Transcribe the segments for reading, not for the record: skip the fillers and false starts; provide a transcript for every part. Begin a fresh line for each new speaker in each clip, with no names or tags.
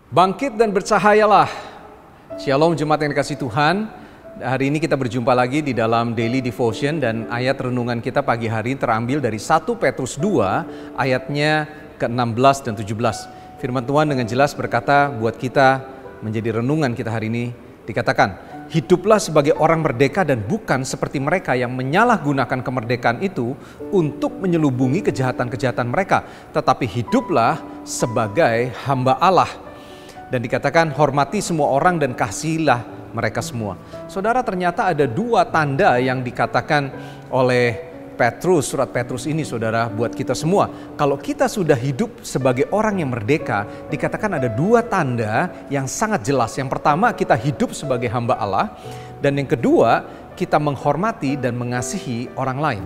Bangkit dan bercahayalah. Shalom jemaat yang dikasihi Tuhan. Hari ini kita berjumpa lagi di dalam Daily Devotion dan ayat renungan kita pagi hari ini terambil dari 1 Petrus 2 ayatnya ke-16 dan 17. Firman Tuhan dengan jelas berkata buat kita menjadi renungan kita hari ini dikatakan, hiduplah sebagai orang merdeka dan bukan seperti mereka yang menyalahgunakan kemerdekaan itu untuk menyelubungi kejahatan-kejahatan mereka, tetapi hiduplah sebagai hamba Allah. Dan dikatakan hormati semua orang dan kasihilah mereka semua. Saudara, ternyata ada dua tanda yang dikatakan oleh Petrus, surat Petrus ini saudara buat kita semua. Kalau kita sudah hidup sebagai orang yang merdeka, dikatakan ada dua tanda yang sangat jelas. Yang pertama, kita hidup sebagai hamba Allah. Dan yang kedua, kita menghormati dan mengasihi orang lain.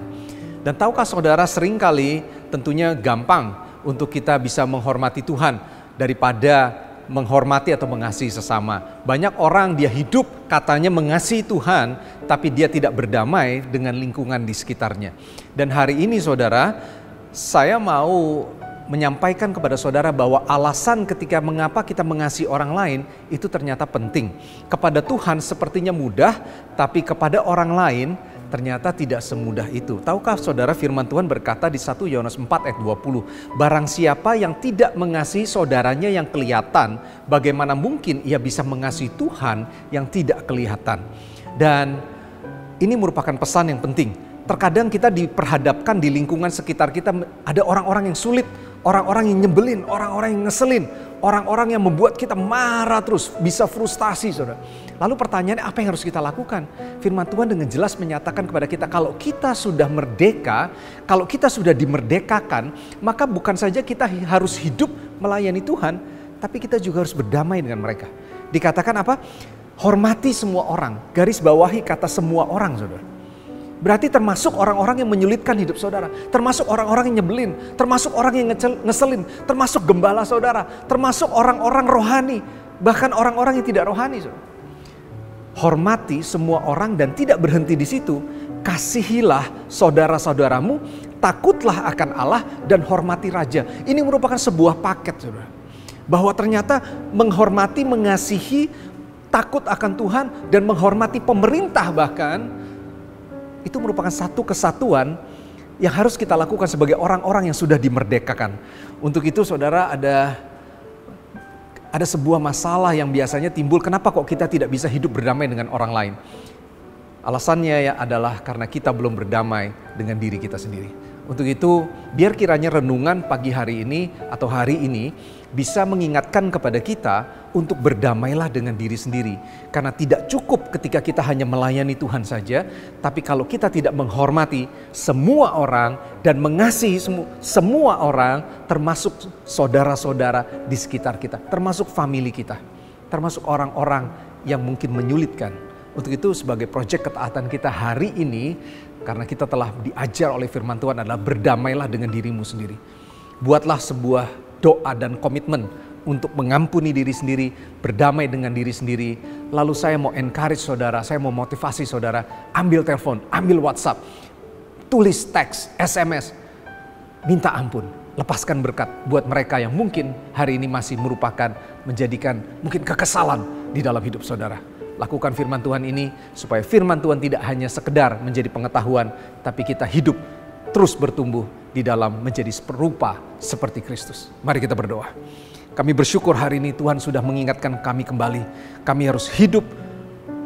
Dan tahukah saudara, seringkali tentunya gampang untuk kita bisa menghormati Tuhan daripada menghormati atau mengasihi sesama. Banyak orang dia hidup katanya mengasihi Tuhan, tapi dia tidak berdamai dengan lingkungan di sekitarnya. Dan hari ini saudara, saya mau menyampaikan kepada saudara bahwa alasan ketika mengapa kita mengasihi orang lain itu ternyata penting. Kepada Tuhan sepertinya mudah, tapi kepada orang lain ternyata tidak semudah itu. Tahukah saudara, firman Tuhan berkata di 1 Yohanes 4 ayat 20. Barang siapa yang tidak mengasihi saudaranya yang kelihatan, bagaimana mungkin ia bisa mengasihi Tuhan yang tidak kelihatan. Dan ini merupakan pesan yang penting. Terkadang kita diperhadapkan di lingkungan sekitar kita, ada orang-orang yang sulit, orang-orang yang nyebelin, orang-orang yang ngeselin, orang-orang yang membuat kita marah terus, bisa frustasi saudara. Lalu pertanyaannya, apa yang harus kita lakukan? Firman Tuhan dengan jelas menyatakan kepada kita, kalau kita sudah merdeka, kalau kita sudah dimerdekakan, maka bukan saja kita harus hidup melayani Tuhan, tapi kita juga harus berdamai dengan mereka. Dikatakan apa? Hormati semua orang, garis bawahi kata semua orang saudara. Berarti termasuk orang-orang yang menyulitkan hidup saudara, termasuk orang-orang yang nyebelin, termasuk orang yang ngeselin, termasuk gembala saudara, termasuk orang-orang rohani, bahkan orang-orang yang tidak rohani saudara. Hormati semua orang dan tidak berhenti di situ. Kasihilah saudara-saudaramu, takutlah akan Allah dan hormati raja. Ini merupakan sebuah paket saudara. Bahwa ternyata menghormati, mengasihi, takut akan Tuhan dan menghormati pemerintah bahkan, itu merupakan satu kesatuan yang harus kita lakukan sebagai orang-orang yang sudah dimerdekakan. Untuk itu saudara, ada sebuah masalah yang biasanya timbul, kenapa kok kita tidak bisa hidup berdamai dengan orang lain? Alasannya adalah karena kita belum berdamai dengan diri kita sendiri. Untuk itu, biar kiranya renungan pagi hari ini atau hari ini bisa mengingatkan kepada kita untuk berdamailah dengan diri sendiri. Karena tidak cukup ketika kita hanya melayani Tuhan saja, tapi kalau kita tidak menghormati semua orang dan mengasihi semua orang, termasuk saudara-saudara di sekitar kita, termasuk famili kita, termasuk orang-orang yang mungkin menyulitkan. Untuk itu sebagai proyek ketaatan kita hari ini, karena kita telah diajar oleh firman Tuhan adalah berdamailah dengan dirimu sendiri. Buatlah sebuah doa dan komitmen untuk mengampuni diri sendiri, berdamai dengan diri sendiri. Lalu saya mau encourage saudara, saya mau motivasi saudara, ambil telepon, ambil WhatsApp, tulis teks, SMS, minta ampun, lepaskan berkat buat mereka yang mungkin hari ini masih merupakan menjadikan mungkin kekesalan di dalam hidup saudara. Lakukan firman Tuhan ini supaya firman Tuhan tidak hanya sekedar menjadi pengetahuan, tapi kita hidup terus bertumbuh di dalam menjadi serupa seperti Kristus. Mari kita berdoa. Kami bersyukur hari ini Tuhan sudah mengingatkan kami kembali. Kami harus hidup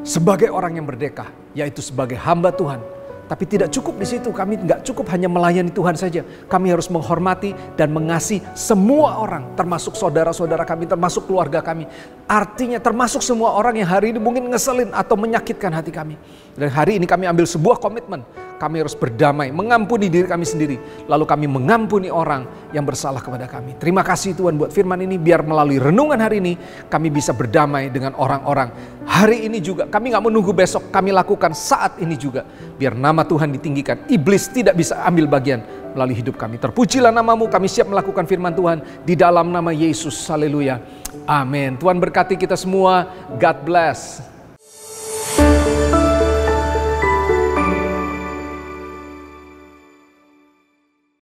sebagai orang yang merdeka, yaitu sebagai hamba Tuhan. Tapi tidak cukup di situ, kami nggak cukup hanya melayani Tuhan saja. Kami harus menghormati dan mengasihi semua orang, termasuk saudara-saudara kami, termasuk keluarga kami. Artinya termasuk semua orang yang hari ini mungkin ngeselin atau menyakitkan hati kami. Dan hari ini kami ambil sebuah komitmen, kami harus berdamai, mengampuni diri kami sendiri. Lalu kami mengampuni orang yang bersalah kepada kami. Terima kasih Tuhan buat firman ini, biar melalui renungan hari ini kami bisa berdamai dengan orang-orang. Hari ini juga, kami gak menunggu besok, kami lakukan saat ini juga. Biar nama Tuhan ditinggikan, iblis tidak bisa ambil bagian melalui hidup kami. Terpujilah namamu, kami siap melakukan firman Tuhan di dalam nama Yesus. Haleluya. Amin. Tuhan berkati kita semua. God bless.